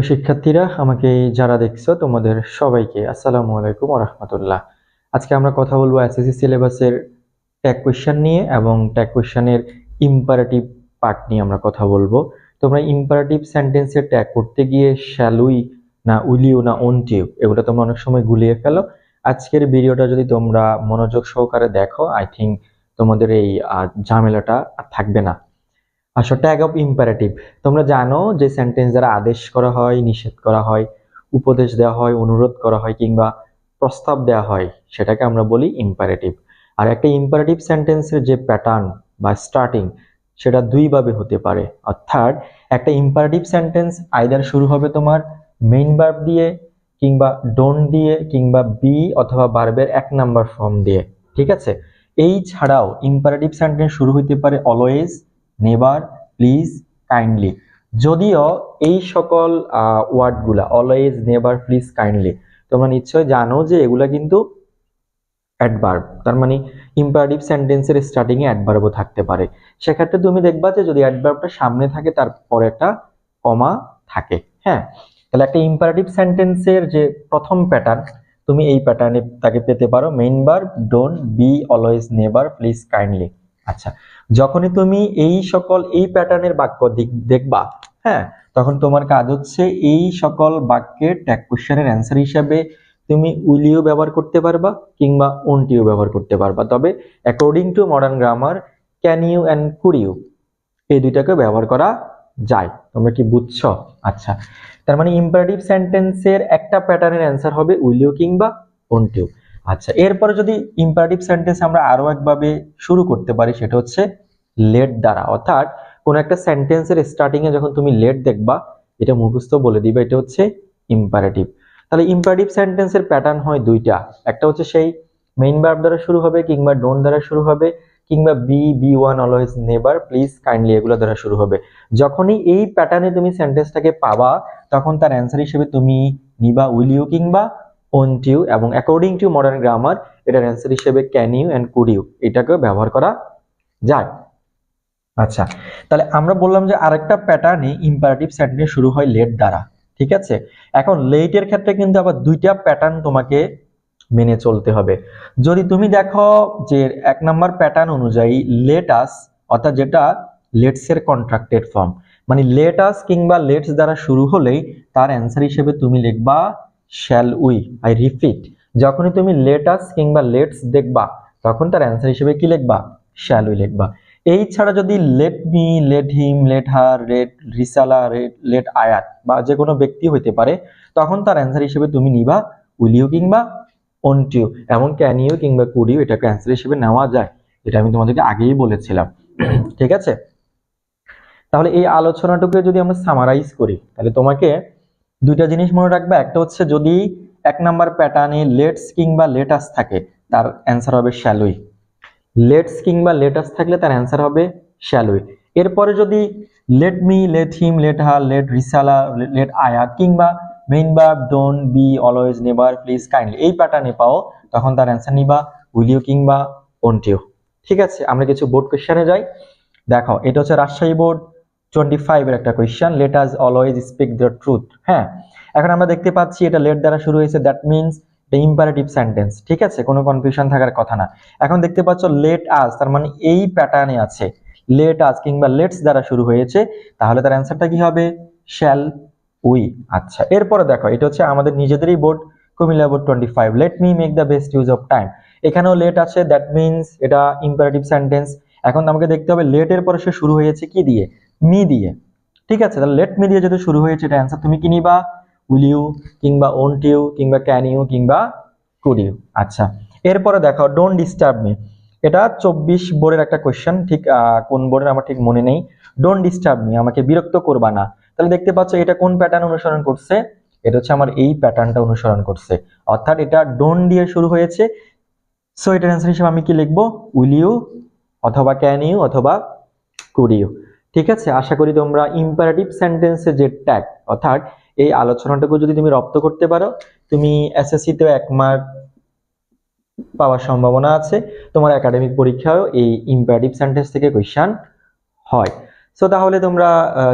শিক্ষার্থীরা আমাকে যারা দেখছো তোমাদের সবাইকে আসসালামু আলাইকুম ওয়া রাহমাতুল্লাহ। আজকে আমরা কথা বলবো এসএসসি সিলেবাসের ট্যাগ কোয়েশ্চেন নিয়ে এবং ট্যাগ কোয়েশ্চেনের ইম্পারেটিভ পার্ট নিয়ে আমরা কথা বলবো। তোমরা ইম্পারেটিভ সেন্টেন্সে ট্যাগ করতে গিয়ে শ্যাল উই না উইল ইউ না ওন্ট ইউ এগুলো তোমরা অনেক সময় গুলিয়ে ফেলো। আজকের ভিডিওটা যদি তোমরা মনোযোগ সহকারে দেখো আই থিঙ্ক তোমাদের এই ঝামেলাটা আর থাকবে না। আসলে ট্যাগ অফ ইম্পারেটিভ তোমরা জানো যে সেন্টেন্স দ্বারা আদেশ করা হয়, নিষেধ করা হয়, উপদেশ দেওয়া হয়, অনুরোধ করা হয় কিংবা প্রস্তাব দেওয়া হয় সেটাকে আমরা বলি ইম্পারেটিভ। আর একটা ইম্পারেটিভ সেন্টেন্সের যে প্যাটার্ন বা স্টার্টিং সেটা দুইভাবে হতে পারে। অর্থাৎ একটা ইম্পারেটিভ সেন্টেন্স আইদার শুরু হবে তোমার মেইন ভার্ব দিয়ে কিংবা ডোন্ট দিয়ে কিংবা বি অথবা ভার্বের এক নাম্বার ফর্ম দিয়ে। ঠিক আছে, এই ছাড়াও ইম্পারেটিভ সেন্টেন্স শুরু হতে পারে অলওয়েজ, নেভার, প্লিজ, কাইন্ডলি। যদিও এই সকল ওয়ার্ডগুলা অলওয়েজ, নেভার, প্লিজ, কাইন্ডলি তোমরা নিশ্চয়ই জানো যে এগুলা কিন্তু অ্যাডভার্ব, তার মানে ইম্পারেটিভ সেন্টেন্সের স্টার্টিং এ অ্যাডভার্বও থাকতে পারে। সেক্ষেত্রে তুমি দেখবা যে যদি অ্যাডভার্বটা সামনে থাকে তারপরে একটা কমা থাকে। হ্যাঁ, তাহলে একটা ইম্পারেটিভ সেন্টেন্সের যে প্রথম প্যাটার্ন তুমি এই প্যাটার্নে তাকে পেতে পারো main verb, don't, be, always, never, please, kindly. আচ্ছা, যখনই তুমি এই সকল এই প্যাটার্নের বাক্য দেখবা, হ্যাঁ, তখন তোমার কাজ হচ্ছে এই সকল বাক্যের ট্যাগ কোশ্চেনের অ্যান্সার হিসেবে তুমি উইল ইউ ব্যবহার করতে পারবা কিংবা ওন্ট ইউ ব্যবহার করতে পারবা। তবে according to modern grammar can you and could you এই দুইটাকে ব্যবহার করা যায়। তোমরা কি বুঝছো? আচ্ছা, তার মানে ইম্পারেটিভ সেন্টেন্সের একটা প্যাটার্নের অ্যান্সার হবে উইল ইউ কিংবা ওন্ট ইউ। আচ্ছা, এরপরে যদি ইম্পারেটিভ সেন্টেন্স আমরা আরো একভাবে শুরু করতে পারি সেটা হচ্ছে লেট দ্বারা। অর্থাৎ কোন একটা সেন্টেন্সের স্টার্টিং এ যখন তুমি লেট দেখবা এটা মুখস্থ বলে দিবে এটা হচ্ছে ইম্পারেটিভ। তাহলে ইম্পারেটিভ সেন্টেন্সের প্যাটার্ন হয় দুইটা, একটা হচ্ছে সেই মেইন ভার্ব দ্বারা শুরু হবে কিংবা ডোন্ট দ্বারা শুরু হবে কিংবা be, be one, always, never, please, kindly এগুলো দ্বারা শুরু হবে। যখনই এই প্যাটার্নে তুমি সেন্টেন্সটাকে পাবা তখন তার অ্যান্সার হিসেবে তুমি নিবা উইল ইউ কিংবা ওন্ট ইউ, এবং অ্যাকর্ডিং টু মডার্ন গ্রামার এটার অ্যান্সার হিসেবে can you and could you এটাকেও ব্যবহার করা যায়। আচ্ছা, তাহলে আমরা বললাম যে আরেকটা প্যাটার্নে ইম্পারেটিভ সেন্টেন্স শুরু হয় লেট দ্বারা। ঠিক আছে, এখন লেটের ক্ষেত্রে কিন্তু আবার দুইটা প্যাটার্ন তোমাকে মেনে চলতে হবে। যদি তুমি দেখো যে এক নাম্বার প্যাটার্ন অনুযায়ী লেট আস, অর্থাৎ যেটা লেটস এর কন্ট্রাক্টেড ফর্ম, মানে লেট আস কিংবা লেটস দ্বারা শুরু হলেই তার অ্যান্সার হিসেবে তুমি লিখবা শ্যাল উই। আই রিপিট, যখনই তুমি লেট আস কিংবা লেটস দেখবা তখন তার অ্যান্সার হিসেবে কি লিখবা? শ্যাল উই লিখবা। এই ছাড়া যদি let me, let him, let her, let Risala, let Ayat বা যে কোনো ব্যক্তি হইতে পারে তখন তার অ্যান্সার হিসেবে তুমি নিবা উইল ইউ কিংবা ওন্ট ইউ, এবং ক্যান ইউ কিংবা কুড ইউ এটাকে অ্যান্সার হিসেবে নেওয়া যায়। এটা আমি তোমাদেরকে আগেই বলেছিলাম। ঠিক আছে, তাহলে এই আলোচনাটুকু যদি আমরা সামারাইজ করি তাহলে তোমাকে দুইটা জিনিস মনে রাখবে। একটা হচ্ছে যদি এক নাম্বার প্যাটার্নে লেটস কিংবা লেটাস থাকে তার অ্যান্সার হবে শ্যাল উই। লেটস কিংবা লেটাস থাকলে তার অ্যান্সার হবে শ্যাল উই। এরপরে যদি let me, let him, let her, let Risala, let Ayat কিংবা main verb, don't, be, always, never, please, kindly এই প্যাটার্নে পাও তখন তার অ্যান্সার নিবা উইল ইউ কিংবা ওন্ট ইউ। ঠিক আছে, আমরা কিছু বোর্ড কোশ্চেনে যাই। দেখো, এটা হচ্ছে রাজশাহী বোর্ড 25 এর একটা question, let us always speak the truth. হ্যাঁ, এখন আমরা দেখতে পাচ্ছি এটা লেট দ্বারা শুরু হয়েছে, দ্যাট মিনস এটা ইম্পারেটিভ সেন্টেন্স। ঠিক আছে, কোনো কনফিউশন থাকার কথা না। এখন দেখতে পাচ্ছ লেট আস, তার মানে এই প্যাটার্নে আছে লেট আস কিংবা লেটস দ্বারা শুরু হয়েছে, তাহলে তার অ্যান্সারটা কি হবে? Shall we. আচ্ছা, এরপরে দেখো এটা হচ্ছে আমাদের নিজেদেরই board Comilla board 25, let me make the best use of time. এখানেও লেট আছে, দ্যাট মিনস এটা ইম্পারেটিভ সেন্টেন্স। এখন আমাকে দেখতে হবে লেট এর পরে সে শুরু হয়েছে কি দিয়ে? মি দিয়ে। ঠিক আছে, তাহলে লেট মি দিয়ে যেহেতু শুরু হয়েছে এটা অ্যান্সার তুমি কি নিবা? উইল ইউ কিংবা ওন্ট ইউ কিংবা ক্যান ইউ কিংবা কুড ইউ। আচ্ছা, এরপরে দেখো ডোন্ট ডিস্টার্ব মি, এটা 24 বোর্ডের একটা কোশ্চেন, ঠিক কোন বোর্ডের আমার ঠিক মনে নেই। ডোন্ট ডিস্টার্ব মি, আমাকে বিরক্ত করবা না। তাহলে দেখতে পাচ্ছ এটা কোন প্যাটার্ন অনুসরণ করছে? এটা হচ্ছে আমার এই প্যাটার্নটা অনুসরণ করছে, অর্থাৎ এটা ডোন্ট দিয়ে শুরু হয়েছে। সো এটার অ্যান্সার হিসেবে আমি কি লিখবো? উইল ইউ অথবা ক্যান ইউ অথবা কুড ইউ। ঠিক আছে, আশা করি তোমরা ইম্পারেটিভ সেন্টেন্সে যে ট্যাগ অর্থাৎ এই আলোচনাটুকু যদি তুমি রপ্ত করতে পারো তুমি এসএসসি তে 1 মার্ক পাওয়ার সম্ভাবনা আছে। তোমার একাডেমিক পরীক্ষায়ও এই ইম্পারেটিভ সেন্টেন্স থেকে কোশ্চেন হয়। সো তাহলে তোমরা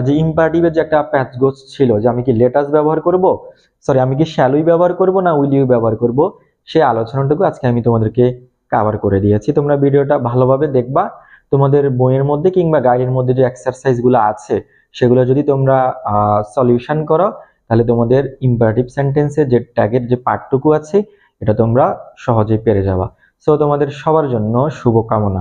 যে ইম্পারেটিভের যে একটা প্যাচগোজ ছিল যে আমি কি লেটাস ব্যবহার করব, আমি কি শ্যালই ব্যবহার করব না উইল ইউ ব্যবহার করব, সেই আলোচনাটুকু আজকে আমি তোমাদেরকে কভার করে দিয়েছি। তোমরা ভিডিওটা ভালোভাবে দেখবা। তোমাদের বইয়ের মধ্যে কিংবা গাইডের মধ্যে যে এক্সারসাইজগুলো আছে সেগুলো যদি তোমরা সলিউশন করো, তাহলে তোমাদের ইম্পারেটিভ সেন্টেন্সে যে ট্যাগের যে পার্টটুকু আছে এটা তোমরা সহজেই পেরে যাবা। সো তোমাদের সবার জন্য শুভকামনা।